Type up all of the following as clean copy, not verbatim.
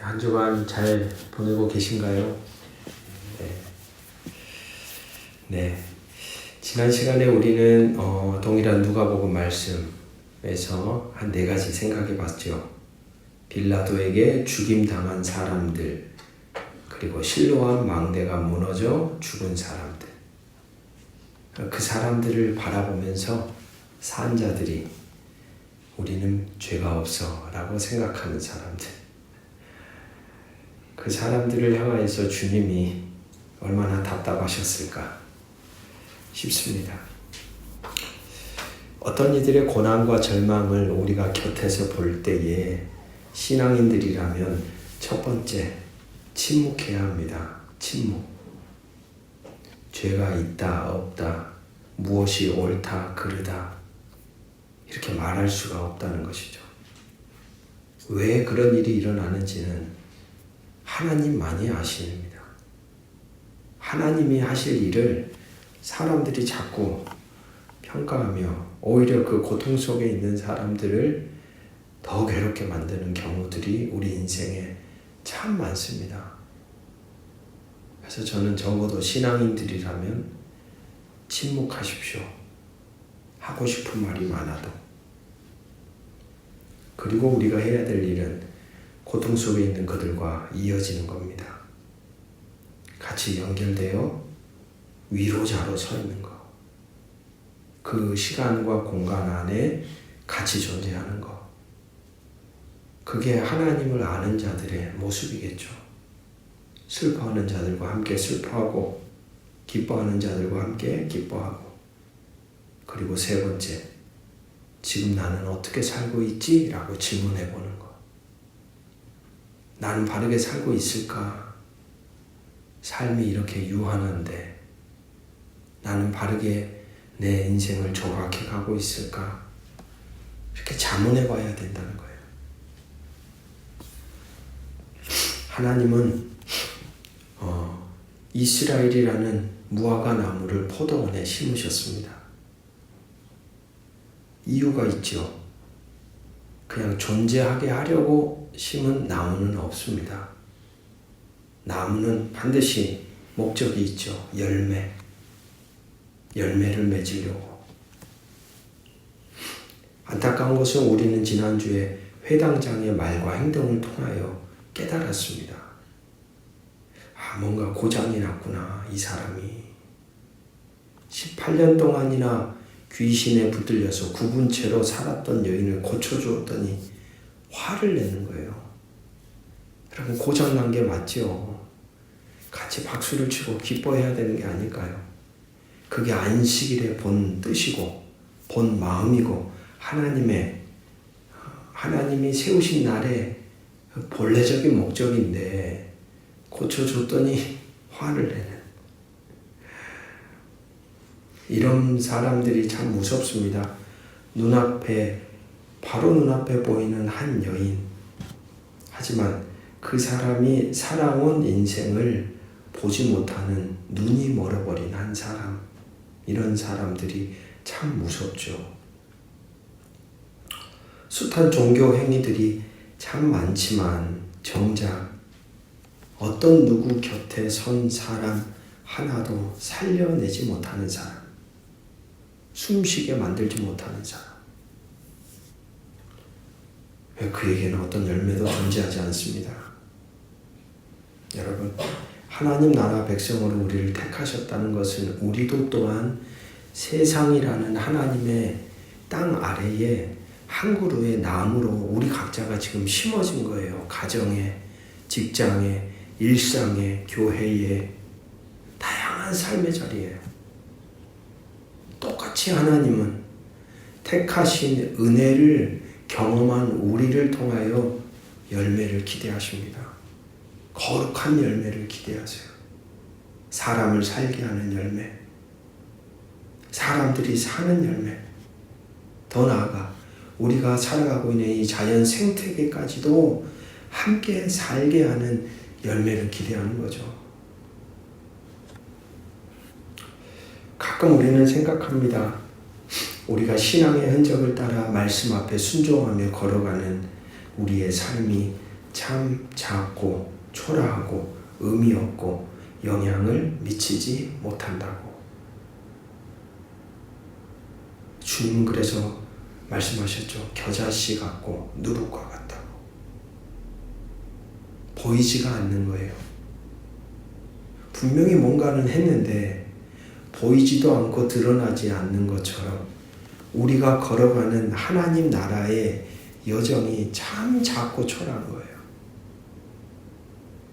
한 주간 잘 보내고 계신가요? 네. 지난 시간에 우리는 동일한 누가복음 말씀에서 한 4가지 생각해 봤죠. 빌라도에게 죽임당한 사람들, 그리고 실로암 망대가 무너져 죽은 사람들. 그 사람들을 바라보면서 산 자들이 우리는 죄가 없어 라고 생각하는 사람들. 그 사람들을 향하여서 주님이 얼마나 답답하셨을까 싶습니다. 어떤 이들의 고난과 절망을 우리가 곁에서 볼 때에 신앙인들이라면 첫 번째, 침묵해야 합니다. 침묵. 죄가 있다, 없다, 무엇이 옳다, 그르다 이렇게 말할 수가 없다는 것이죠. 왜 그런 일이 일어나는지는 하나님만이 아십니다. 하나님이 하실 일을 사람들이 자꾸 평가하며 오히려 그 고통 속에 있는 사람들을 더 괴롭게 만드는 경우들이 우리 인생에 참 많습니다. 그래서 저는 적어도 신앙인들이라면 침묵하십시오. 하고 싶은 말이 많아도. 그리고 우리가 해야 될 일은 고통 속에 있는 그들과 이어지는 겁니다. 같이 연결되어 위로자로 서 있는 것. 그 시간과 공간 안에 같이 존재하는 것. 그게 하나님을 아는 자들의 모습이겠죠. 슬퍼하는 자들과 함께 슬퍼하고 기뻐하는 자들과 함께 기뻐하고, 그리고 세 번째, 지금 나는 어떻게 살고 있지? 라고 질문해 보는 것. 나는 바르게 살고 있을까? 삶이 이렇게 유한한데 나는 바르게 내 인생을 조각해 가고 있을까? 이렇게 자문해 봐야 된다는 거예요. 하나님은 이스라엘이라는 무화과 나무를 포도원에 심으셨습니다. 이유가 있죠. 그냥 존재하게 하려고 심은 나무는 없습니다. 나무는 반드시 목적이 있죠. 열매를 맺으려고. 안타까운 것은 우리는 지난주에 회당장의 말과 행동을 통하여 깨달았습니다. 뭔가 고장이 났구나, 이 사람이. 18년 동안이나 귀신에 붙들려서 굽은 채로 살았던 여인을 고쳐주었더니 화를 내는 거예요. 여러분, 고장난 게 맞죠? 같이 박수를 치고 기뻐해야 되는 게 아닐까요? 그게 안식일의 본 뜻이고 본 마음이고 하나님이 세우신 날의 본래적인 목적인데 고쳐줬더니 화를 내는, 이런 사람들이 참 무섭습니다. 바로 눈앞에 보이는 한 여인. 하지만 그 사람이 살아온 인생을 보지 못하는 눈이 멀어버린 한 사람. 이런 사람들이 참 무섭죠. 숱한 종교 행위들이 참 많지만 정작 어떤 누구 곁에 선 사람 하나도 살려내지 못하는 사람, 숨쉬게 만들지 못하는 사람, 그에게는 어떤 열매도 존재하지 않습니다. 여러분, 하나님 나라 백성으로 우리를 택하셨다는 것은 우리도 또한 세상이라는 하나님의 땅 아래에 한 그루의 나무로 우리 각자가 지금 심어진 거예요. 가정에, 직장에, 일상에, 교회에, 다양한 삶의 자리에. 똑같이 하나님은 택하신 은혜를 경험한 우리를 통하여 열매를 기대하십니다. 거룩한 열매를 기대하세요. 사람을 살게 하는 열매, 사람들이 사는 열매, 더 나아가 우리가 살아가고 있는 이 자연 생태계까지도 함께 살게 하는 열매를 기대하는 거죠. 가끔 우리는 생각합니다. 우리가 신앙의 흔적을 따라 말씀 앞에 순종하며 걸어가는 우리의 삶이 참 작고 초라하고 의미 없고 영향을 미치지 못한다고. 주님은 그래서 말씀하셨죠. 겨자씨 같고 누룩과 같다고. 보이지가 않는 거예요. 분명히 뭔가는 했는데 보이지도 않고 드러나지 않는 것처럼 우리가 걸어가는 하나님 나라의 여정이 참 작고 초라한 거예요.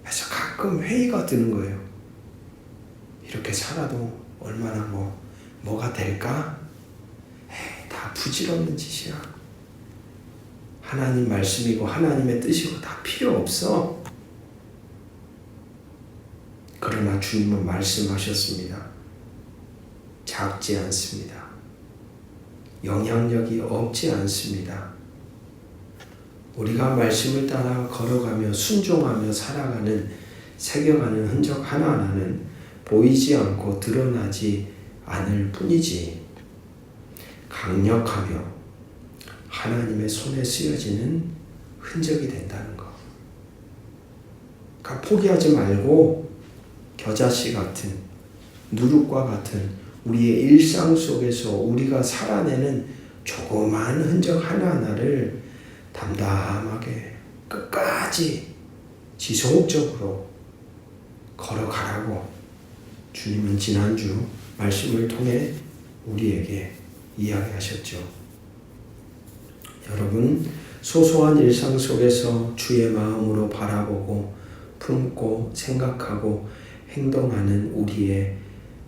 그래서 가끔 회의가 드는 거예요. 이렇게 살아도 얼마나 뭐가 될까? 에이, 다 부질없는 짓이야. 하나님 말씀이고 하나님의 뜻이고 다 필요 없어. 그러나 주님은 말씀하셨습니다. 작지 않습니다. 영향력이 없지 않습니다. 우리가 말씀을 따라 걸어가며 순종하며 살아가는 새겨가는 흔적 하나하나는 보이지 않고 드러나지 않을 뿐이지 강력하며 하나님의 손에 쓰여지는 흔적이 된다는 것. 그러니까 포기하지 말고 겨자씨 같은 누룩과 같은 우리의 일상 속에서 우리가 살아내는 조그마한 흔적 하나하나를 담담하게 끝까지 지속적으로 걸어가라고 주님은 지난주 말씀을 통해 우리에게 이야기하셨죠. 여러분, 소소한 일상 속에서 주의 마음으로 바라보고 품고 생각하고 행동하는 우리의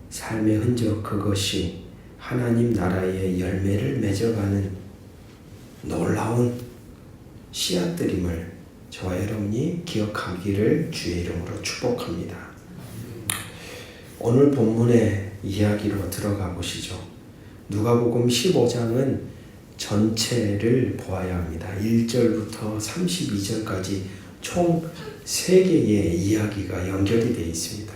삶의 흔적, 그것이 하나님 나라의 열매를 맺어가는 놀라운 씨앗들임을 저와 여러분이 기억하기를 주의 이름으로 축복합니다. 오늘 본문의 이야기로 들어가 보시죠. 누가복음 15장은 전체를 보아야 합니다. 1절부터 32절까지 총 3개의 이야기가 연결이 되어 있습니다.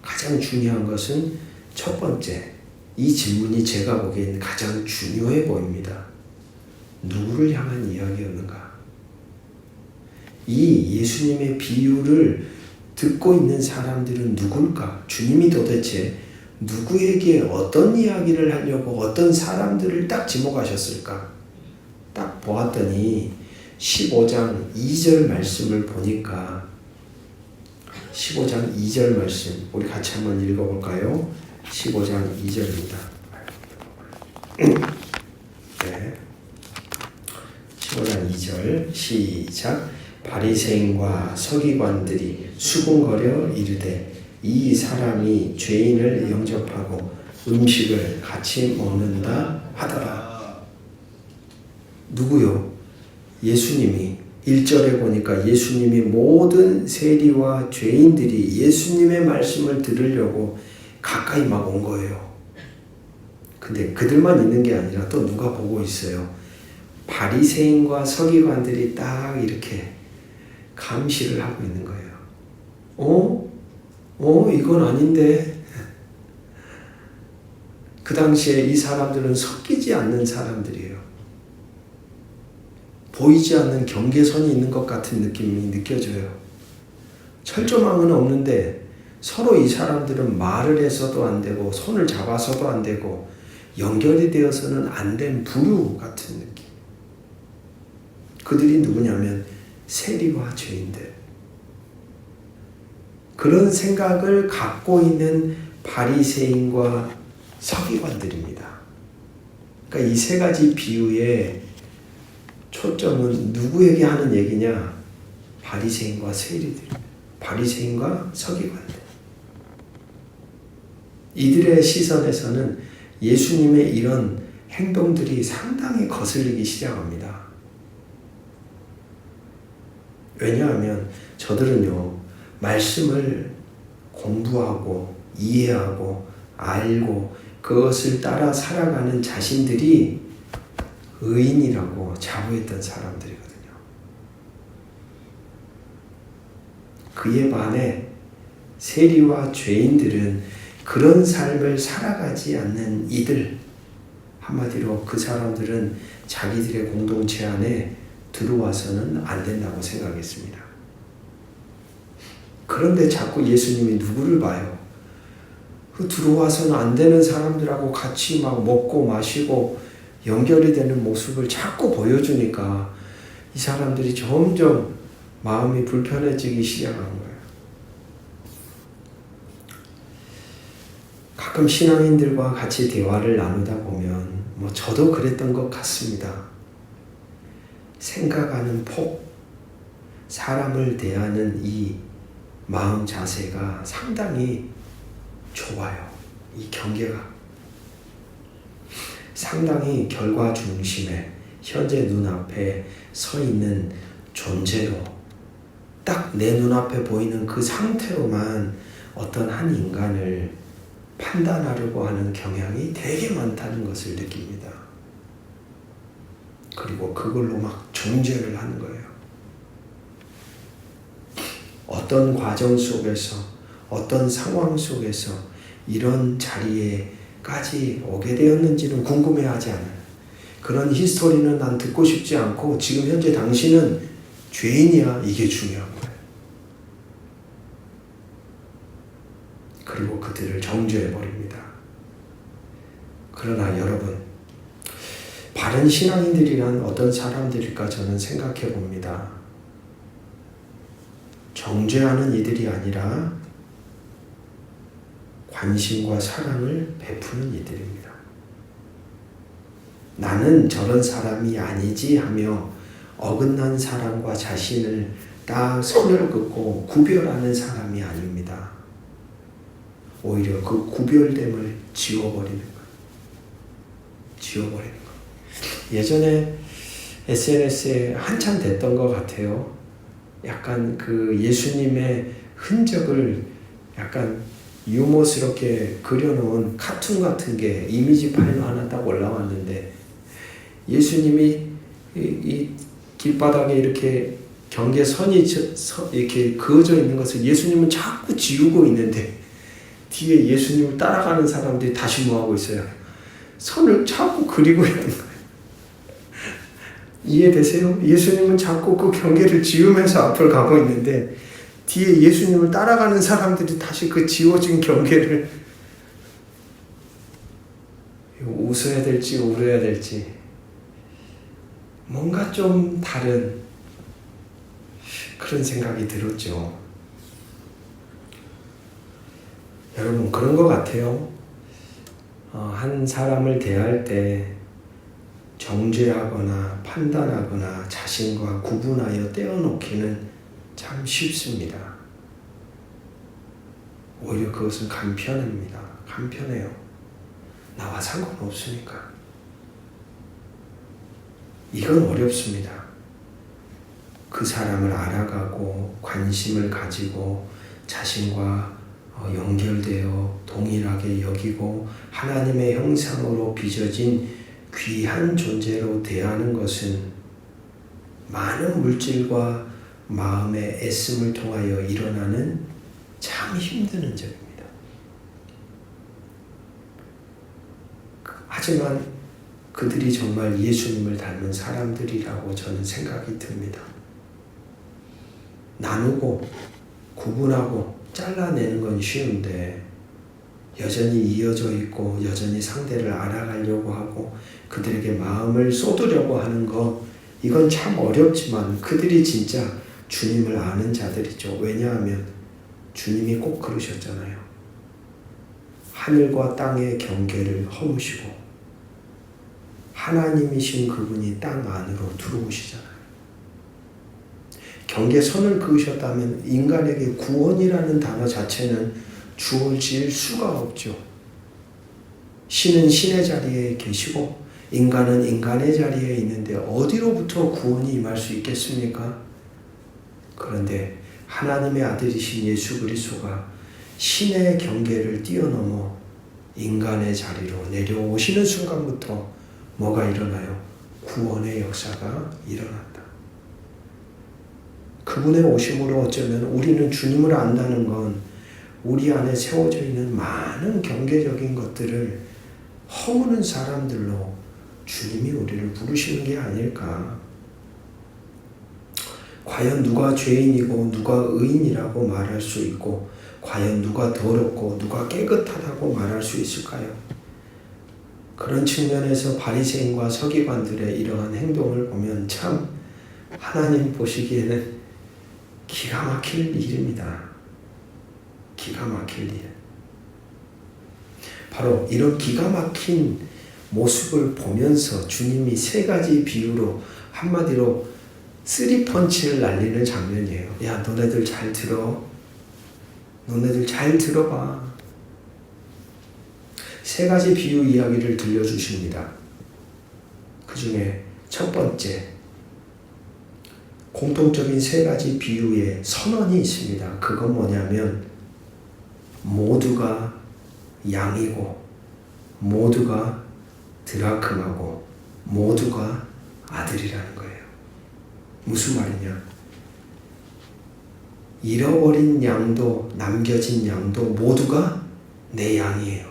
가장 중요한 것은 첫 번째, 이 질문이 제가 보기엔 가장 중요해 보입니다. 누구를 향한 이야기였는가? 이 예수님의 비유를 듣고 있는 사람들은 누굴까? 주님이 도대체 누구에게 어떤 이야기를 하려고 어떤 사람들을 딱 지목하셨을까? 딱 보았더니 15장 2절 말씀을 보니까 15장 2절 말씀 우리 같이 한번 읽어볼까요? 15장 2절입니다. 네. 15장 2절 시작. 바리새인과 서기관들이 수군거려 이르되 이 사람이 죄인을 영접하고 음식을 같이 먹는다 하더라. 누구요? 예수님이 1절에 보니까 예수님이 모든 세리와 죄인들이 예수님의 말씀을 들으려고 가까이 막 온 거예요. 근데 그들만 있는 게 아니라 또 누가 보고 있어요. 바리새인과 서기관들이 딱 이렇게 감시를 하고 있는 거예요. 이건 아닌데. 그 당시에 이 사람들은 섞이지 않는 사람들이에요. 보이지 않는 경계선이 있는 것 같은 느낌이 느껴져요. 철조망은 없는데 서로 이 사람들은 말을 해서도 안 되고 손을 잡아서도 안 되고 연결이 되어서는 안 된 부류 같은 느낌. 그들이 누구냐면 세리와 죄인들. 그런 생각을 갖고 있는 바리새인과 서기관들입니다. 그러니까 이 세 가지 비유의 초점은 누구에게 하는 얘기냐? 바리새인과 세리들, 바리새인과 서기관들. 이들의 시선에서는 예수님의 이런 행동들이 상당히 거슬리기 시작합니다. 왜냐하면 저들은요, 말씀을 공부하고 이해하고 알고 그것을 따라 살아가는 자신들이 의인이라고 자부했던 사람들이거든요. 그에 반해 세리와 죄인들은 그런 삶을 살아가지 않는 이들, 한마디로 그 사람들은 자기들의 공동체 안에 들어와서는 안 된다고 생각했습니다. 그런데 자꾸 예수님이 누구를 봐요? 그 들어와서는 안 되는 사람들하고 같이 막 먹고 마시고 연결이 되는 모습을 자꾸 보여주니까 이 사람들이 점점 마음이 불편해지기 시작한 거예요. 가끔 신앙인들과 같이 대화를 나누다 보면 저도 그랬던 것 같습니다. 생각하는 폭, 사람을 대하는 이 마음 자세가 상당히 좁아요. 이 경계가 상당히 결과 중심에 현재 눈앞에 서 있는 존재로 딱 내 눈앞에 보이는 그 상태로만 어떤 한 인간을 판단하려고 하는 경향이 되게 많다는 것을 느낍니다. 그리고 그걸로 막 정죄를 하는 거예요. 어떤 과정 속에서, 어떤 상황 속에서 이런 자리에까지 오게 되었는지는 궁금해하지 않아요. 그런 히스토리는 난 듣고 싶지 않고 지금 현재 당신은 죄인이야, 이게 중요한 거예요. 그리고 그들을 정죄해버립니다. 그러나 여러분, 바른 신앙인들이란 어떤 사람들일까 저는 생각해 봅니다. 정죄하는 이들이 아니라 관심과 사랑을 베푸는 이들입니다. 나는 저런 사람이 아니지 하며 어긋난 사람과 자신을 딱 선을 긋고 구별하는 사람이 아닙니다. 오히려 그 구별됨을 지워버리는 거예요. 지워버리는 거예요. 예전에 SNS에 한참 됐던 것 같아요. 약간 그 예수님의 흔적을 약간 유머스럽게 그려놓은 카툰 같은 게 이미지 파일로 하나 딱 올라왔는데 예수님이 이 길바닥에 이렇게 경계선이 이렇게 그어져 있는 것을 예수님은 자꾸 지우고 있는데 뒤에 예수님을 따라가는 사람들이 다시 뭐하고 있어요? 선을 자꾸 그리고 있는 거예요. 이해되세요? 예수님은 자꾸 그 경계를 지우면서 앞을 가고 있는데 뒤에 예수님을 따라가는 사람들이 다시 그 지워진 경계를 웃어야 될지 울어야 될지 뭔가 좀 다른 그런 생각이 들었죠. 여러분 그런 것 같아요. 한 사람을 대할 때 정죄하거나 판단하거나 자신과 구분하여 떼어놓기는 참 쉽습니다. 오히려 그것은 간편합니다. 간편해요. 나와 상관없으니까. 이건 어렵습니다. 그 사람을 알아가고 관심을 가지고 자신과 연결되어 동일하게 여기고 하나님의 형상으로 빚어진 귀한 존재로 대하는 것은 많은 물질과 마음의 애씀을 통하여 일어나는 참 힘든 은적입니다. 하지만 그들이 정말 예수님을 닮은 사람들이라고 저는 생각이 듭니다. 나누고 구분하고 잘라내는 건 쉬운데 여전히 이어져 있고 여전히 상대를 알아가려고 하고 그들에게 마음을 쏟으려고 하는 거 이건 참 어렵지만 그들이 진짜 주님을 아는 자들이죠. 왜냐하면 주님이 꼭 그러셨잖아요. 하늘과 땅의 경계를 허무시고 하나님이신 그분이 땅 안으로 들어오시잖아요. 경계선을 그으셨다면 인간에게 구원이라는 단어 자체는 주어질 수가 없죠. 신은 신의 자리에 계시고 인간은 인간의 자리에 있는데 어디로부터 구원이 임할 수 있겠습니까? 그런데 하나님의 아들이신 예수 그리스도가 신의 경계를 뛰어넘어 인간의 자리로 내려오시는 순간부터 뭐가 일어나요? 구원의 역사가 일어난다. 그분의 오심으로 어쩌면 우리는 주님을 안다는 건 우리 안에 세워져 있는 많은 경계적인 것들을 허무는 사람들로 주님이 우리를 부르시는 게 아닐까. 과연 누가 죄인이고 누가 의인이라고 말할 수 있고 과연 누가 더럽고 누가 깨끗하다고 말할 수 있을까요? 그런 측면에서 바리새인과 서기관들의 이러한 행동을 보면 참 하나님 보시기에는 기가 막힐 일입니다. 기가 막힐 일. 바로 이런 기가 막힌 모습을 보면서 주님이 세 가지 비유로 한마디로 쓰리펀치를 날리는 장면이에요. 야, 너네들 잘 들어. 너네들 잘 들어봐. 세 가지 비유 이야기를 들려주십니다. 그 중에 첫 번째, 공통적인 세 가지 비유의 선언이 있습니다. 그건 뭐냐면 모두가 양이고 모두가 드라크마고 모두가 아들이라는 거예요. 무슨 말이냐? 잃어버린 양도 남겨진 양도 모두가 내 양이에요.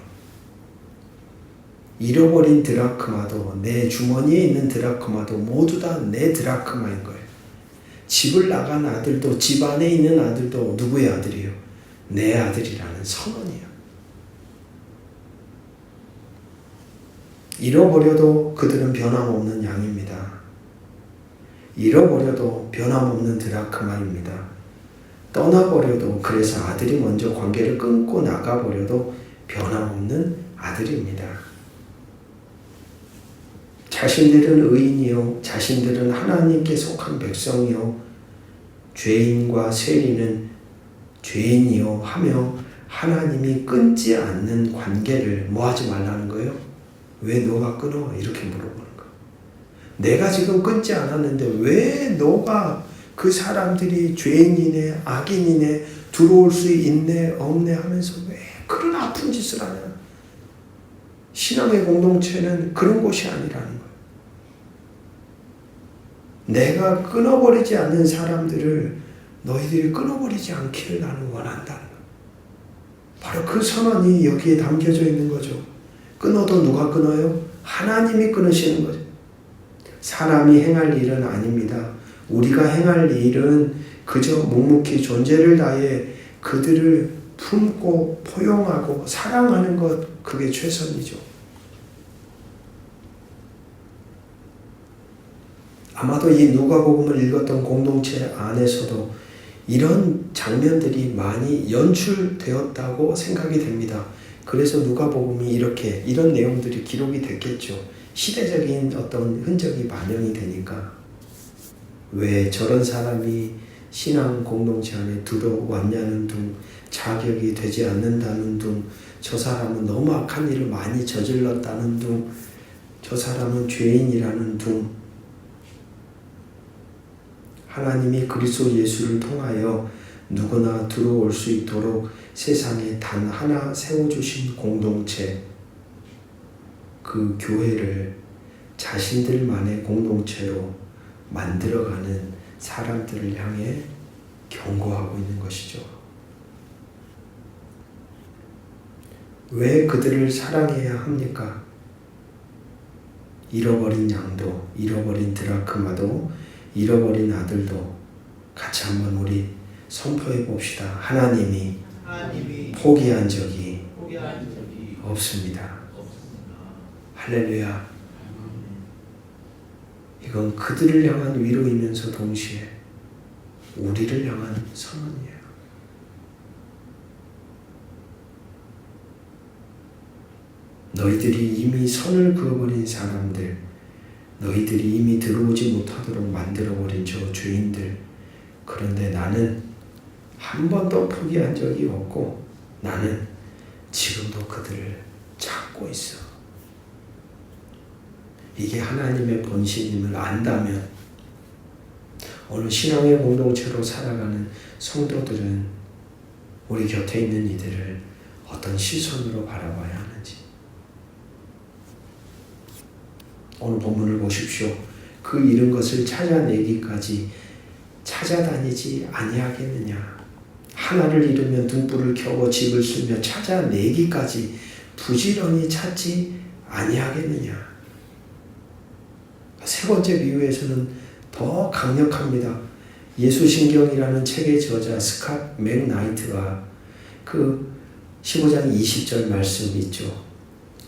잃어버린 드라크마도 내 주머니에 있는 드라크마도 모두 다 내 드라크마인 거예요. 집을 나간 아들도 집 안에 있는 아들도 누구의 아들이에요? 내 아들이라는 선언이에요. 잃어버려도 그들은 변함없는 양입니다. 잃어버려도 변함없는 드라크마입니다. 떠나버려도 그래서 아들이 먼저 관계를 끊고 나가버려도 변함없는 아들입니다. 자신들은 의인이요 자신들은 하나님께 속한 백성이요 죄인과 세리는 죄인이요 하며 하나님이 끊지 않는 관계를 뭐 하지 말라는 거예요? 왜 너가 끊어? 이렇게 물어보는 거예요. 내가 지금 끊지 않았는데 왜 너가 그 사람들이 죄인이네 악인이네 들어올 수 있네 없네 하면서 왜 그런 아픈 짓을 하냐? 신앙의 공동체는 그런 곳이 아니라는 거예요. 내가 끊어버리지 않는 사람들을 너희들이 끊어버리지 않기를 나는 원한다는 거예요. 바로 그 선언이 여기에 담겨져 있는 거죠. 끊어도 누가 끊어요? 하나님이 끊으시는 거죠. 사람이 행할 일은 아닙니다. 우리가 행할 일은 그저 묵묵히 존재를 다해 그들을 품고 포용하고 사랑하는 것, 그게 최선이죠. 아마도 이 누가복음을 읽었던 공동체 안에서도 이런 장면들이 많이 연출되었다고 생각이 됩니다. 그래서 누가복음이 이렇게 이런 내용들이 기록이 됐겠죠. 시대적인 어떤 흔적이 반영이 되니까. 왜 저런 사람이 신앙 공동체 안에 들어왔냐는 둥, 자격이 되지 않는다는 둥, 저 사람은 너무 악한 일을 많이 저질렀다는 둥, 저 사람은 죄인이라는 둥. 하나님이 그리스도 예수를 통하여 누구나 들어올 수 있도록 세상에 단 하나 세워주신 공동체, 그 교회를 자신들만의 공동체로 만들어가는 사람들을 향해 경고하고 있는 것이죠. 왜 그들을 사랑해야 합니까? 잃어버린 양도, 잃어버린 드라크마도, 잃어버린 아들도 같이 한번 우리 선포해 봅시다. 하나님이 포기한 적이 없습니다. 할렐루야. 이건 그들을 향한 위로이면서 동시에 우리를 향한 선언이에요. 너희들이 이미 선을 그어버린 사람들, 너희들이 이미 들어오지 못하도록 만들어버린 저 죄인들, 그런데 나는 한 번도 포기한 적이 없고 나는 지금도 그들을 찾고 있어. 이게 하나님의 본심임을 안다면 오늘 신앙의 공동체로 살아가는 성도들은 우리 곁에 있는 이들을 어떤 시선으로 바라봐야 하는지. 오늘 본문을 보십시오. 그 잃은 것을 찾아내기까지 찾아다니지 아니하겠느냐. 하나를 잃으면 등불을 켜고 집을 쓰며 찾아내기까지 부지런히 찾지 아니하겠느냐. 세 번째 비유에서는 더 강력합니다. 예수신경이라는 책의 저자 스캇 맥나이트가 그 15장 20절 말씀 있죠.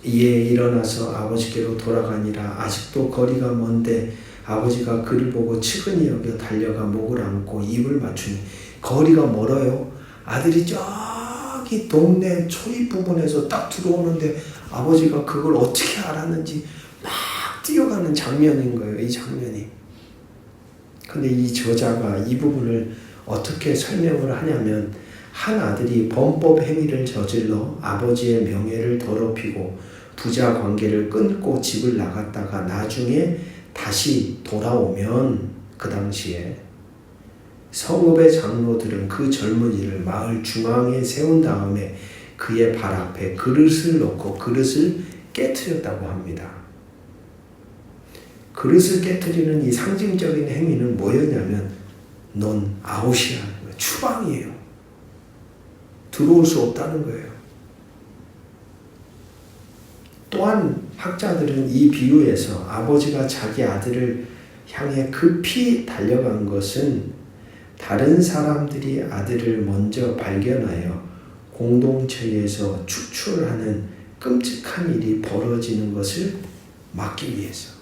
이에 일어나서 아버지께로 돌아가니라. 아직도 거리가 먼데 아버지가 그를 보고 측은히 여겨 달려가 목을 안고 입을 맞추니. 거리가 멀어요. 아들이 저기 동네 초입 부분에서 딱 들어오는데 아버지가 그걸 어떻게 알았는지 막 뛰어가는 장면인 거예요. 이 장면이. 근데 이 저자가 이 부분을 어떻게 설명을 하냐면, 한 아들이 범법 행위를 저질러 아버지의 명예를 더럽히고 부자 관계를 끊고 집을 나갔다가 나중에 다시 돌아오면, 그 당시에 성읍의 장로들은 그 젊은이를 마을 중앙에 세운 다음에 그의 발 앞에 그릇을 놓고 그릇을 깨트렸다고 합니다. 그릇을 깨트리는 이 상징적인 행위는 뭐였냐면, 넌 아웃이야, 추방이에요. 들어올 수 없다는 거예요. 또한 학자들은 이 비유에서 아버지가 자기 아들을 향해 급히 달려간 것은 다른 사람들이 아들을 먼저 발견하여 공동체에서 축출하는 끔찍한 일이 벌어지는 것을 막기 위해서.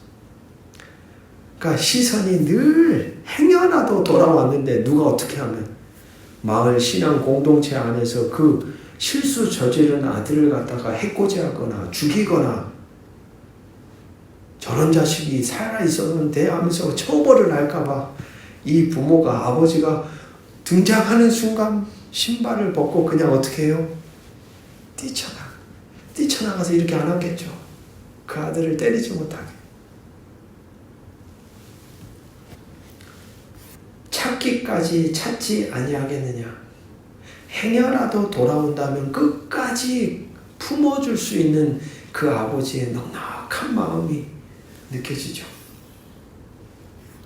그러니까 시선이 늘 행여라도 돌아왔는데 누가 어떻게 하면 마을 신앙 공동체 안에서 그 실수 저지른 아들을 갖다가 해코지하거나 죽이거나, 저런 자식이 살아있었는데 하면서 처벌을 할까봐 이 부모가, 아버지가 등장하는 순간 신발을 벗고 그냥 어떻게 해요? 뛰쳐나가서 이렇게 안 하겠죠. 그 아들을 때리지 못하게. 찾기까지 찾지 아니하겠느냐. 행여라도 돌아온다면 끝까지 품어줄 수 있는 그 아버지의 넉넉한 마음이 느껴지죠.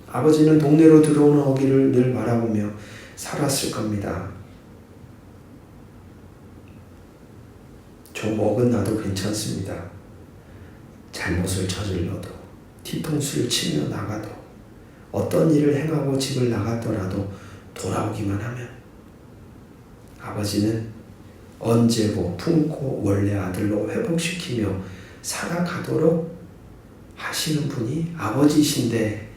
아버지는 동네로 들어오는 어기를 늘 바라보며 살았을 겁니다. 좀 어긋나도 괜찮습니다. 잘못을 저질러도, 뒤통수를 치며 나가도, 어떤 일을 행하고 집을 나갔더라도 돌아오기만 하면 아버지는 언제고 품고 원래 아들로 회복시키며 살아가도록 하시는 분이 아버지신데,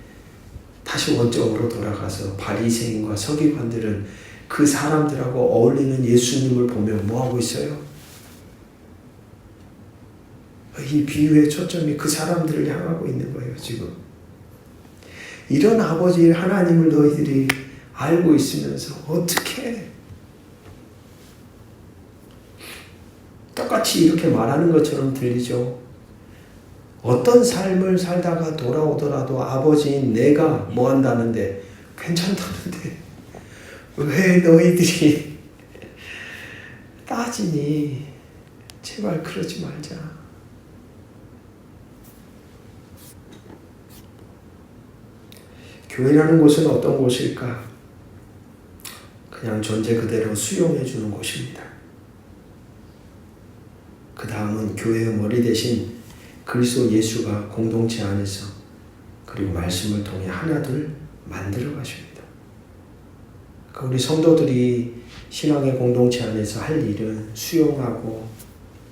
다시 원점으로 돌아가서 바리새인과 서기관들은 그 사람들하고 어울리는 예수님을 보며 뭐하고 있어요? 이 비유의 초점이 그 사람들을 향하고 있는 거예요, 지금. 이런 아버지 하나님을 너희들이 알고 있으면서 어떻게 똑같이 이렇게 말하는 것처럼 들리죠. 어떤 삶을 살다가 돌아오더라도 아버지인 내가 뭐 한다는데, 괜찮다는데 왜 너희들이 따지니? 제발 그러지 말자. 교회라는 곳은 어떤 곳일까? 그냥 존재 그대로 수용해 주는 곳입니다. 그 다음은 교회의 머리 대신 그리스도 예수가 공동체 안에서 그리고 말씀을 통해 하나둘 만들어 가십니다. 우리 성도들이 신앙의 공동체 안에서 할 일은 수용하고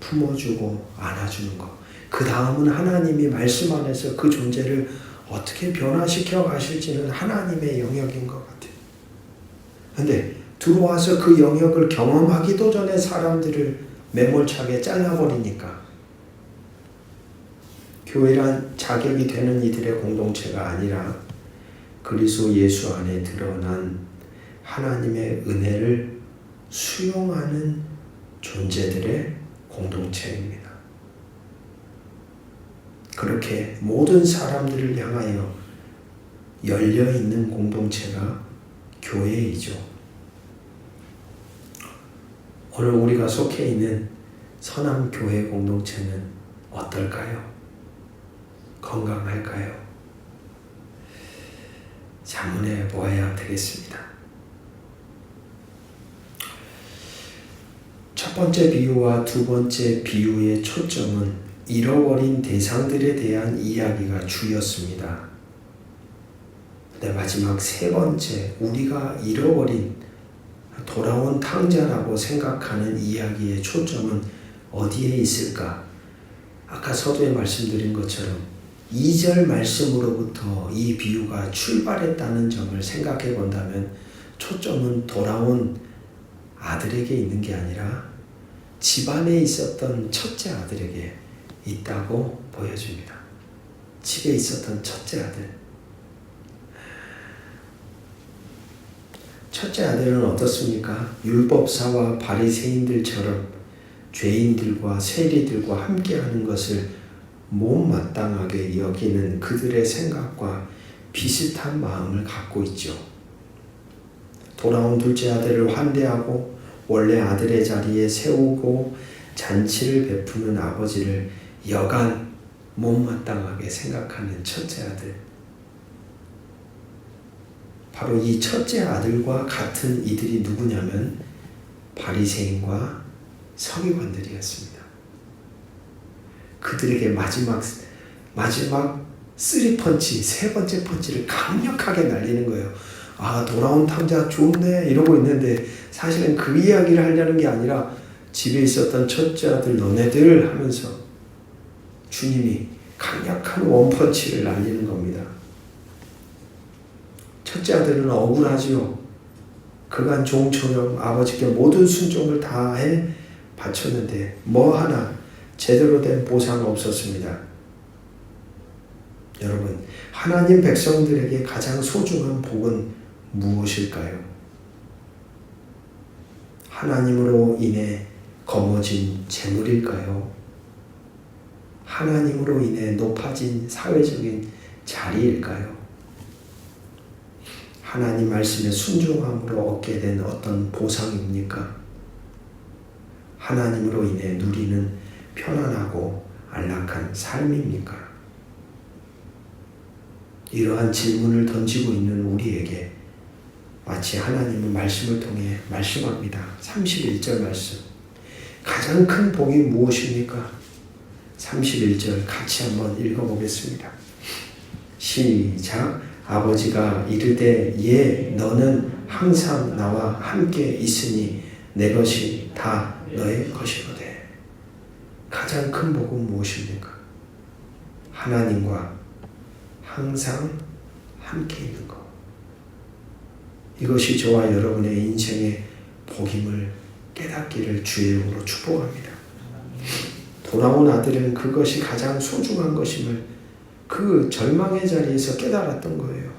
품어주고 안아주는 것. 그 다음은 하나님이 말씀 안에서 그 존재를 어떻게 변화시켜 가실지는 하나님의 영역인 것 같아요. 그런데 들어와서 그 영역을 경험하기도 전에 사람들을 매몰차게 잘라버리니까 교회란 자격이 되는 이들의 공동체가 아니라 그리스도 예수 안에 드러난 하나님의 은혜를 수용하는 존재들의 공동체입니다. 그렇게 모든 사람들을 향하여 열려있는 공동체가 교회이죠. 오늘 우리가 속해 있는 선함교회 공동체는 어떨까요? 건강할까요? 자문해 보아야 되겠습니다. 첫 번째 비유와 두 번째 비유의 초점은 잃어버린 대상들에 대한 이야기가 주였습니다. 네, 마지막 세 번째, 우리가 잃어버린 돌아온 탕자라고 생각하는 이야기의 초점은 어디에 있을까? 아까 서두에 말씀드린 것처럼 2절 말씀으로부터 이 비유가 출발했다는 점을 생각해 본다면 초점은 돌아온 아들에게 있는 게 아니라 집안에 있었던 첫째 아들에게 있다고 보여줍니다. 집에 있었던 첫째 아들. 첫째 아들은 어떻습니까? 율법사와 바리새인들처럼 죄인들과 세리들과 함께하는 것을 못마땅하게 여기는 그들의 생각과 비슷한 마음을 갖고 있죠. 돌아온 둘째 아들을 환대하고 원래 아들의 자리에 세우고 잔치를 베푸는 아버지를 여간 못마땅하게 생각하는 첫째 아들. 바로 이 첫째 아들과 같은 이들이 누구냐면 바리새인과 서기관들이었습니다. 그들에게 마지막 3펀치, 세 번째 펀치를 강력하게 날리는 거예요. 아, 돌아온 탕자 좋네 이러고 있는데 사실은 그 이야기를 하려는 게 아니라 집에 있었던 첫째 아들 너네들 하면서 주님이 강력한 원펀치를 날리는 겁니다. 첫째 아들은 억울하지요. 그간 종처럼 아버지께 모든 순종을 다해 바쳤는데 뭐 하나 제대로 된 보상 없었습니다. 여러분, 하나님 백성들에게 가장 소중한 복은 무엇일까요? 하나님으로 인해 거머쥔 재물일까요? 하나님으로 인해 높아진 사회적인 자리일까요? 하나님 말씀에 순종함으로 얻게 된 어떤 보상입니까? 하나님으로 인해 누리는 편안하고 안락한 삶입니까? 이러한 질문을 던지고 있는 우리에게 마치 하나님은 말씀을 통해 말씀합니다. 31절 말씀. 가장 큰 복이 무엇입니까? 31절 같이 한번 읽어보겠습니다. 시작. 아버지가 이르되 예 너는 항상 나와 함께 있으니 내 것이 다 너의 것이로되. 가장 큰 복은 무엇입니까? 하나님과 항상 함께 있는 것. 이것이 저와 여러분의 인생의 복임을 깨닫기를 주의 이름으로 축복합니다. 돌아온 아들은 그것이 가장 소중한 것임을 그 절망의 자리에서 깨달았던 거예요.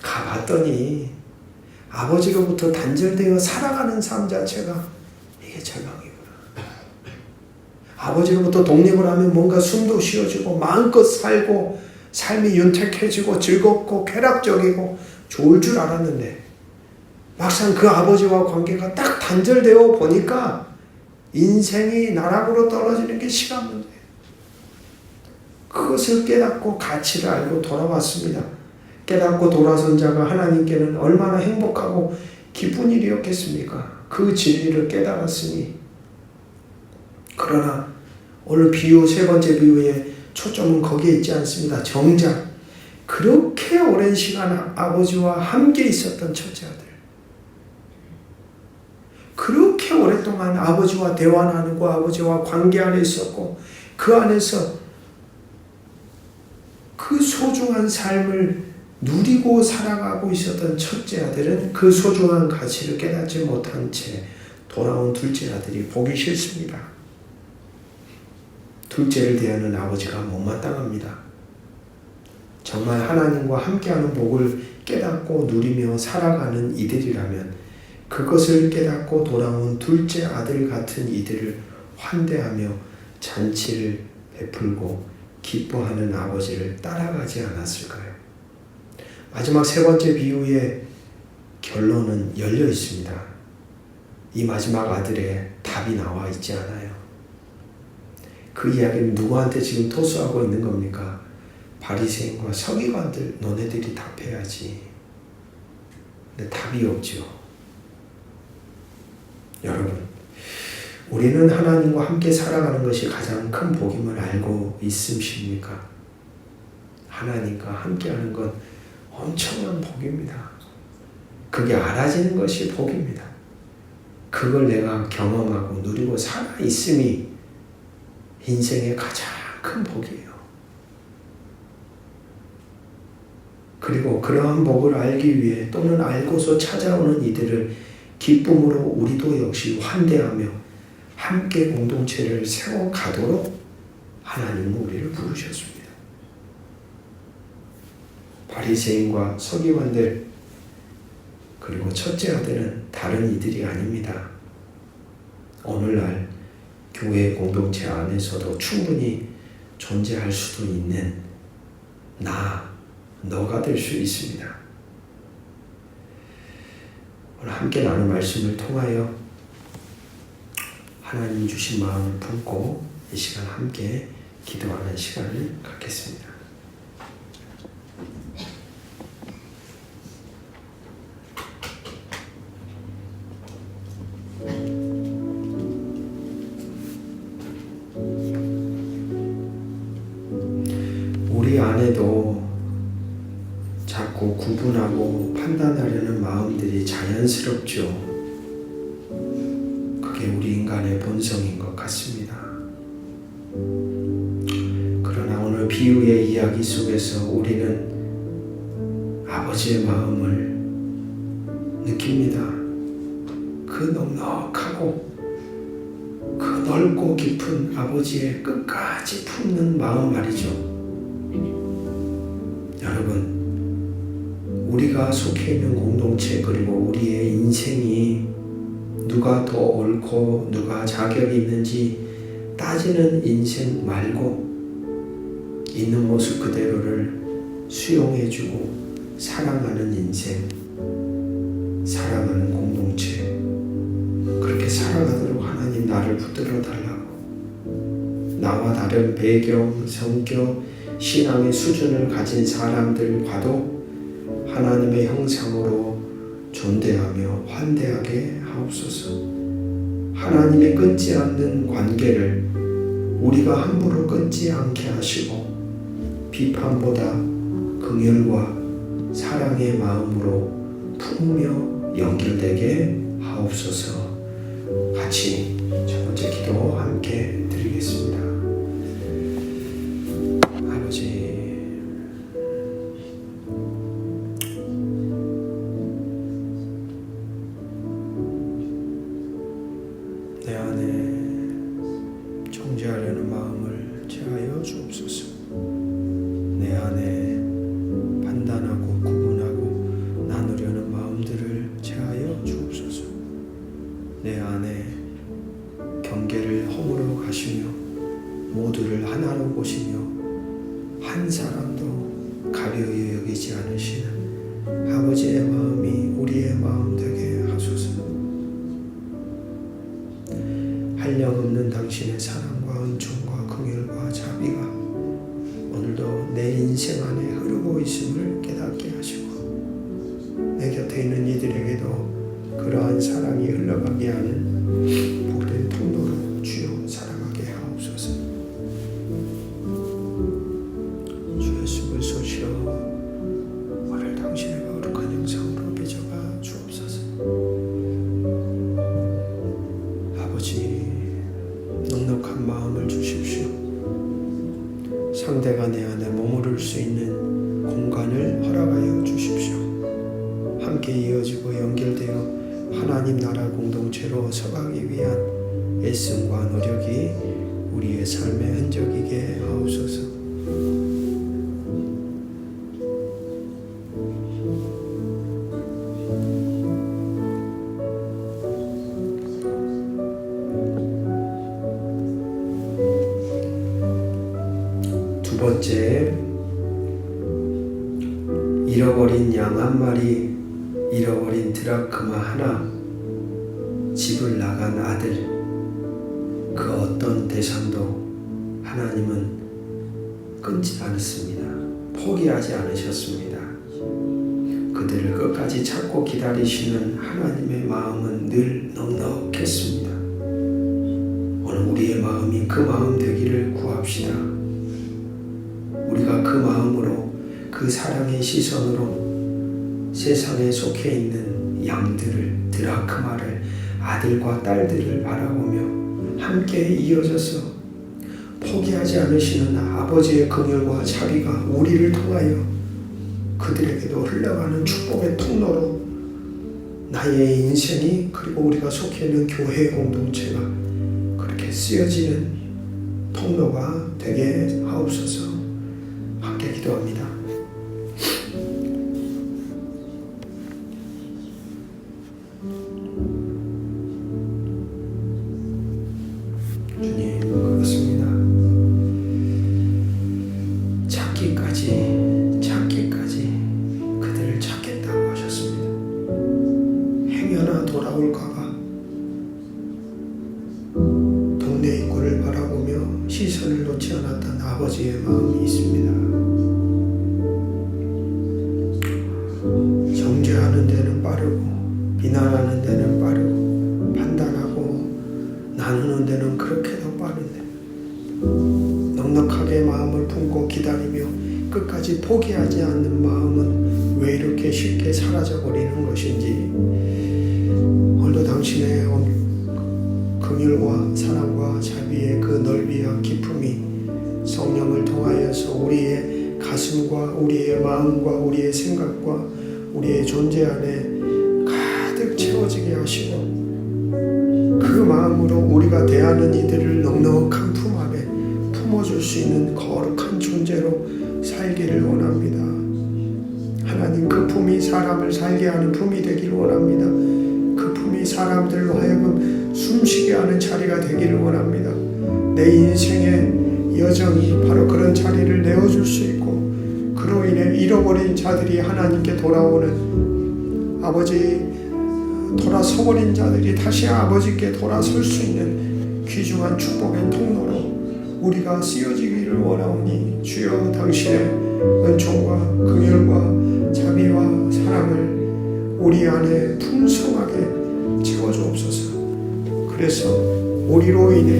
가봤더니 아버지로부터 단절되어 살아가는 삶 자체가 이게 절망이구나. 아버지로부터 독립을 하면 뭔가 숨도 쉬어지고 마음껏 살고 삶이 윤택해지고 즐겁고 쾌락적이고 좋을 줄 알았는데 막상 그 아버지와 관계가 딱 단절되어 보니까 인생이 나락으로 떨어지는 게 심한 문제예요. 그것을 깨닫고 가치를 알고 돌아왔습니다. 깨닫고 돌아선 자가 하나님께는 얼마나 행복하고 기쁜 일이었겠습니까? 그 진리를 깨달았으니. 그러나 오늘 비유, 세 번째 비유의 초점은 거기에 있지 않습니다. 정작 그렇게 오랜 시간 아버지와 함께 있었던 첫째 아들, 그렇게 오랫동안 아버지와 대화 나누고 아버지와 관계 안에 있었고 그 안에서 그 소중한 삶을 누리고 살아가고 있었던 첫째 아들은 그 소중한 가치를 깨닫지 못한 채 돌아온 둘째 아들이 보기 싫습니다. 둘째를 대하는 아버지가 못마땅합니다. 정말 하나님과 함께하는 복을 깨닫고 누리며 살아가는 이들이라면 그것을 깨닫고 돌아온 둘째 아들 같은 이들을 환대하며 잔치를 베풀고 기뻐하는 아버지를 따라가지 않았을까요? 마지막 세 번째 비유의 결론은 열려 있습니다. 이 마지막 아들의 답이 나와 있지 않아요. 그 이야기는 누구한테 지금 토스하고 있는 겁니까? 바리새인과 서기관들, 너네들이 답해야지. 근데 답이 없죠. 여러분, 우리는 하나님과 함께 살아가는 것이 가장 큰 복임을 알고 있으십니까? 하나님과 함께하는 건 엄청난 복입니다. 그게 알아지는 것이 복입니다. 그걸 내가 경험하고 누리고 살아있음이 인생의 가장 큰 복이에요. 그리고 그러한 복을 알기 위해 또는 알고서 찾아오는 이들을 기쁨으로 우리도 역시 환대하며 함께 공동체를 세워가도록 하나님은 우리를 부르셨습니다. 바리새인과 서기관들 그리고 첫째 아들은 다른 이들이 아닙니다. 오늘날 교회 공동체 안에서도 충분히 존재할 수도 있는 너가 될 수 있습니다. 오늘 함께 나눈 말씀을 통하여 하나님 주신 마음을 품고 이 시간 함께 기도하는 시간을 갖겠습니다. 우리 안에도 자꾸 구분하고 판단하려는 마음들이 자연스럽죠. 그게 우리 인간의 본성인 것 같습니다. 그러나 오늘 비유의 이야기 속에서 우리는 아버지의 마음을 느낍니다. 그 넉넉하고 그 넓고 깊은 아버지의 끝까지 품는 마음 말이죠. 여러분, 우리가 속해 있는 공동체 그리고 우리의 인생이 누가 더 옳고 누가 자격이 있는지 따지는 인생 말고 있는 모습 그대로를 수용해주고 사랑하는 인생, 사랑하는 공동체, 그렇게 살아가도록 하나님 나를 붙들어 달라고. 나와 다른 배경, 성격, 신앙의 수준을 가진 사람들과도 하나님의 형상으로 존대하며 환대하게 하옵소서. 하나님의 끊지 않는 관계를 우리가 함부로 끊지 않게 하시고 비판보다 긍휼과 사랑의 마음으로 품으며 연결되게 하옵소서. 같이 첫 번째 기도 함께 드리겠습니다. 아버지, 내 안에 정죄하려는 마음을 제하여 주옵소서. 내 안에 판단하고 구분하고 나누려는 마음들을 제하여 주옵소서. 내 안에 경계를 허물어 가시며 모두를 하나로 보시며 한 사람도 가려이 여기지 않으시는 아버지의 마음이 우리의 마음 되게 하소서. 한량없는 당신의 사랑과 은총과 긍휼과 자비가 오늘도 내 인생 안에 흐르고 있음을 깨닫게 하시고 내 곁에 있는 이들에게도 그러한 사랑이 흘러가게 하는 복된 통로로 주여 살아가게 하옵소서. 주 예수를 소시어 오늘 당신의 거룩한 형상으로 빚어가 주옵소서. 아버지, 넉넉한 마음을 주십시오. 상대가 내 안에 머무를 수 있는 공간을 허락하여 주십시오. 함께 이어지고 연결되어 하나님 나라 공동체로 서가기 위한 애씀과 노력이 우리의 삶의 흔적이게 하옵소서. 두 번째, 잃어버린 양 한 마리, 잃어버린 드라크마 하나, 집을 나간 아들, 그 어떤 대상도 하나님은 끊지 않았습니다. 포기하지 않으셨습니다. 그들을 끝까지 찾고 기다리시는 하나님의 마음은 늘 넉넉했습니다. 오늘 우리의 마음이 그 마음 되기를 구합시다. 우리가 그 마음으로 그 사랑의 시선으로 세상에 속해 있는 양들을, 드라크마를, 아들과 딸들을 바라보며 함께 이어져서 포기하지 않으시는 아버지의 긍휼과 자비가 우리를 통하여 그들에게도 흘러가는 축복의 통로로 나의 인생이, 그리고 우리가 속해 있는 교회 공동체가 그렇게 쓰여지는 통로가 되게 하옵소서. 함께 기도합니다. 주님, 그렇습니다. 찾기까지 그들을 찾겠다고 하셨습니다. 행여나 돌아올까봐 동네 입구를 바라보며 시선을 놓지 않았던 아버지의 마음이 있습니다. 정죄하는 데는 빠르고, 비난하는 데는 빠르고, 판단하고 나누는 데는 그렇게 더 빠른데 넉넉하게 마음을 품고 기다리며 끝까지 포기하지 않는 마음은 왜 이렇게 쉽게 사라져버리는 것인지, 오늘도 당신의 긍휼과 사랑과 자비의 그 넓이와 기쁨이 성령을 통하여서 우리의 가슴과 우리의 마음과 우리의 생각과 우리의 존재 안에 가득 채워지게 하시고, 그 마음으로 우리가 대하는 이들을 넉넉한 품 안에 품어줄 수 있는 거룩한 존재로 살기를 원합니다. 하나님, 그 품이 사람을 살게 하는 품이 되기를 원합니다. 그 품이 사람들로 하여금 숨쉬게 하는 자리가 되기를 원합니다. 내 인생의 여정이 바로 그런 자리를 내어줄 수 있고, 그로 인해 잃어버린 자들이 하나님께 돌아오는, 아버지 돌아서버린 자들이 다시 아버지께 돌아설 수 있는 귀중한 축복의 통로로 우리가 쓰여지기를 원하오니, 주여 당신의 은총과 긍휼과 자비와 사랑을 우리 안에 풍성하게 채워주옵소서. 그래서 우리로 인해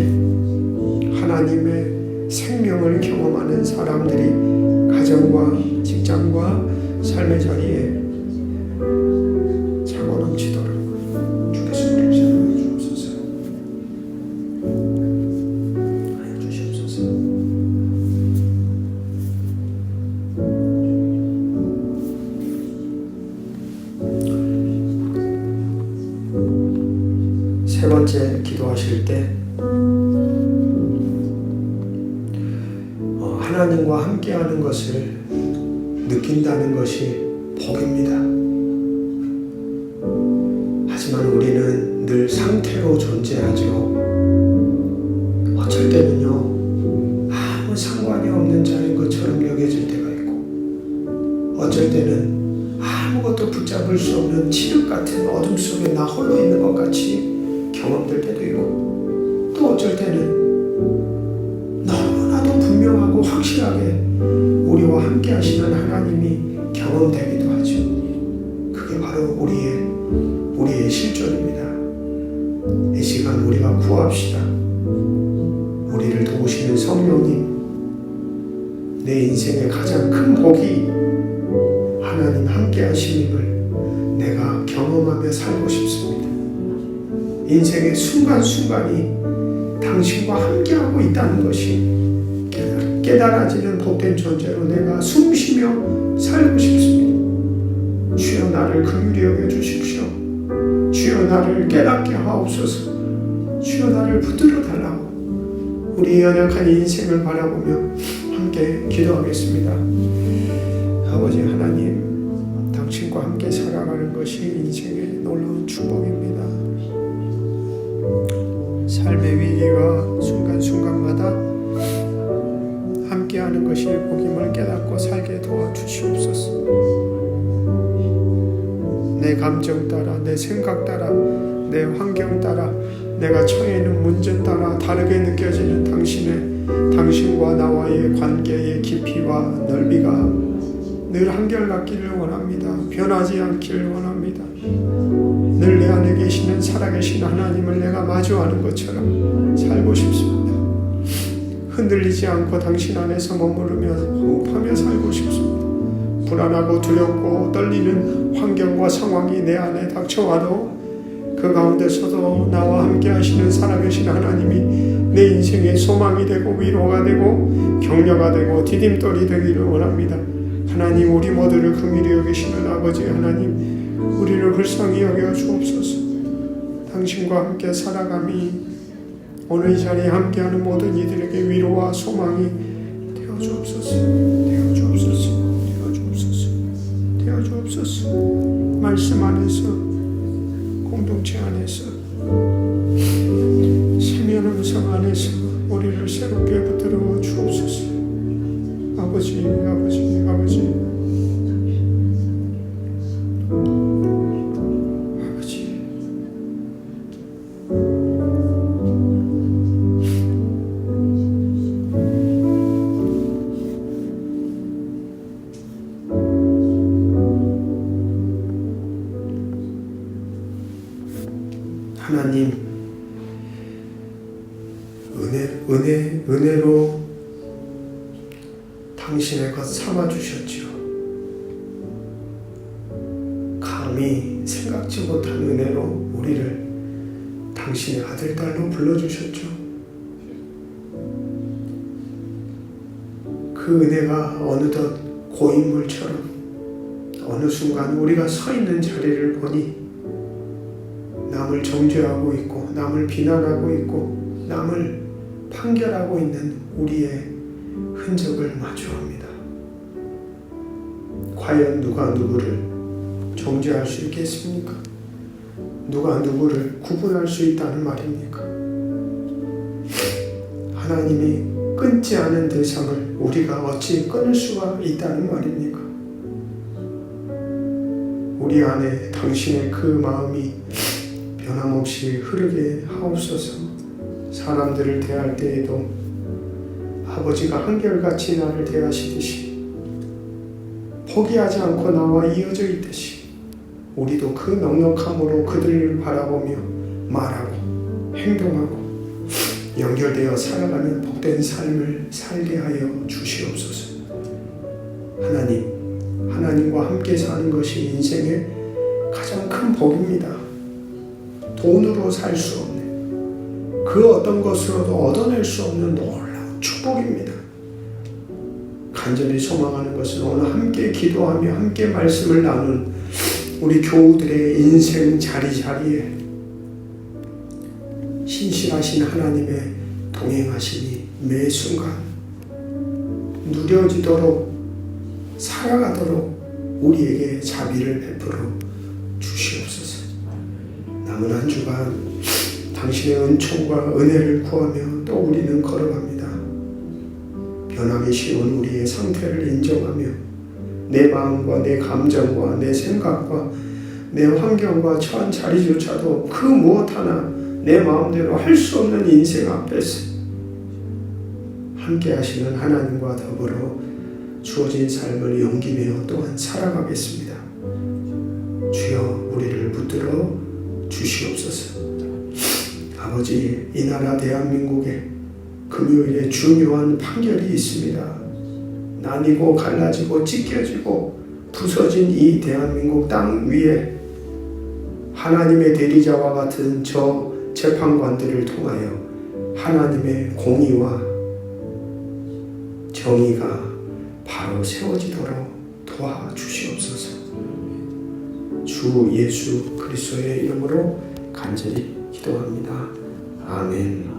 하나님의 생명을 경험하는 사람들이 가정과 직장과 삶의 자리에 차고 넘치도록 주께서 우리를 사랑해 주옵소서. 하여 주시옵소서. 세 번째 기도하실 때 하나님과 함께하는 것을 느낀다는 것이 복입니다. 하지만 우리는 늘 상태로 존재하죠. 어쩔 때는요, 아무 상관이 없는 자인 것처럼 여겨질 때가 있고, 어쩔 때는 아무것도 붙잡을 수 없는 칠흑 같은 어둠 속에 나 홀로 있는 것 같이 경험될 때도 있고, 또 어쩔 때는 너무나도 분명하고 확실하게 우리와 함께 하시는 하나님이 경험되기도 하죠. 그게 바로 우리의 실존입니다. 이 시간 우리가 구합시다. 우리를 도우시는 성령님, 내 인생의 가장 큰 복이 하나님 함께 하심임을 내가 경험하며 살고 싶습니다. 인생의 순간순간이 당신과 함께하고 있다는 것이 깨달아지는 복된 존재로 내가 숨쉬며 살고 싶습니다. 주여 나를 긍휼히 여겨주십시오. 주여 나를 깨닫게 하옵소서. 주여 나를 붙들어 달라고 우리 연약한 인생을 바라보며 함께 기도하겠습니다. 아버지 하나님, 당신과 함께 살아가는 것이 인생의 놀라운 축복입니다. 삶의 위기와 순간순간마다 함께하는 것이 복임을 깨닫고 살게 도와주시옵소서. 내 감정 따라, 내 생각 따라, 내 환경 따라, 내가 처해 있는 문제 따라 다르게 느껴지는 당신과 나와의 관계의 깊이와 넓이가 늘 한결같기를 원합니다. 변하지 않기를 원합니다. 늘 내 안에 계시는 살아계신 하나님을 내가 마주하는 것처럼 살고 싶습니다. 흔들리지 않고 당신 안에서 머무르며 호흡하며 살고 싶습니다. 불안하고 두렵고 떨리는 환경과 상황이 내 안에 닥쳐와도 그 가운데서도 나와 함께 하시는 살아계신 하나님이 내 인생의 소망이 되고 위로가 되고 격려가 되고 디딤돌이 되기를 원합니다. 하나님, 우리 모두를 긍휼히 여기시는 아버지 하나님, 우리를 불쌍히 여겨 주옵소서. 당신과 함께 살아감이 오늘 이 자리에 함께하는 모든 이들에게 위로와 소망이 되어 주옵소서. 되어 주옵소서. 되어 주옵소서. 되어 주옵소서. 말씀 안에서, 공동체 안에서, 세면 음성 안에서 우리를 새롭게 붙들어 주옵소서. 아버지, 아버지, 아버지, 아버지. 하나님, 은혜로 당신의 것 삼아주셨지요. 감히 생각지 못한 은혜로 우리를 당신의 아들, 딸로 불러주셨죠. 그 은혜가 어느덧 고인물처럼 어느 순간 우리가 서 있는 자리를 보니 남을 정죄하고 있고 남을 비난하고 있고 남을 판결하고 있는 우리의 흔적을 마주합니다. 과연 누가 누구를 정죄할 수 있겠습니까? 누가 누구를 구분할 수 있다는 말입니까? 하나님이 끊지 않은 대상을 우리가 어찌 끊을 수가 있다는 말입니까? 우리 안에 당신의 그 마음이 변함없이 흐르게 하옵소서. 사람들을 대할 때에도 아버지가 한결같이 나를 대하시듯이 포기하지 않고 나와 이어져 있듯이 우리도 그 넉넉함으로 그들을 바라보며 말하고 행동하고 연결되어 살아가는 복된 삶을 살게 하여 주시옵소서. 하나님과 함께 사는 것이 인생의 가장 큰 복입니다. 돈으로 살 수 없는, 그 어떤 것으로도 얻어낼 수 없는 놀라운 축복입니다. 간절히 소망하는 것은 오늘 함께 기도하며 함께 말씀을 나눈 우리 교우들의 인생 자리자리에 신실하신 하나님의 동행하심이 매 순간 누려지도록 살아가도록 우리에게 자비를 베풀어 주시옵소서. 남은 한 주간 당신의 은총과 은혜를 구하며 또 우리는 걸어갑니다. 변하기 쉬운 우리의 상태를 인정하며 내 마음과 내 감정과 내 생각과 내 환경과 처한 자리조차도 그 무엇 하나 내 마음대로 할 수 없는 인생 앞에서 함께 하시는 하나님과 더불어 주어진 삶을 용기내어 또한 살아가겠습니다. 주여, 우리를 붙들어 주시옵소서. 아버지, 이 나라 대한민국에 금요일에 중요한 판결이 있습니다. 나뉘고 갈라지고 찢겨지고 부서진 이 대한민국 땅 위에 하나님의 대리자와 같은 저 재판관들을 통하여 하나님의 공의와 정의가 바로 세워지도록 도와주시옵소서. 주 예수 그리스도의 이름으로 간절히 기도합니다. 아멘.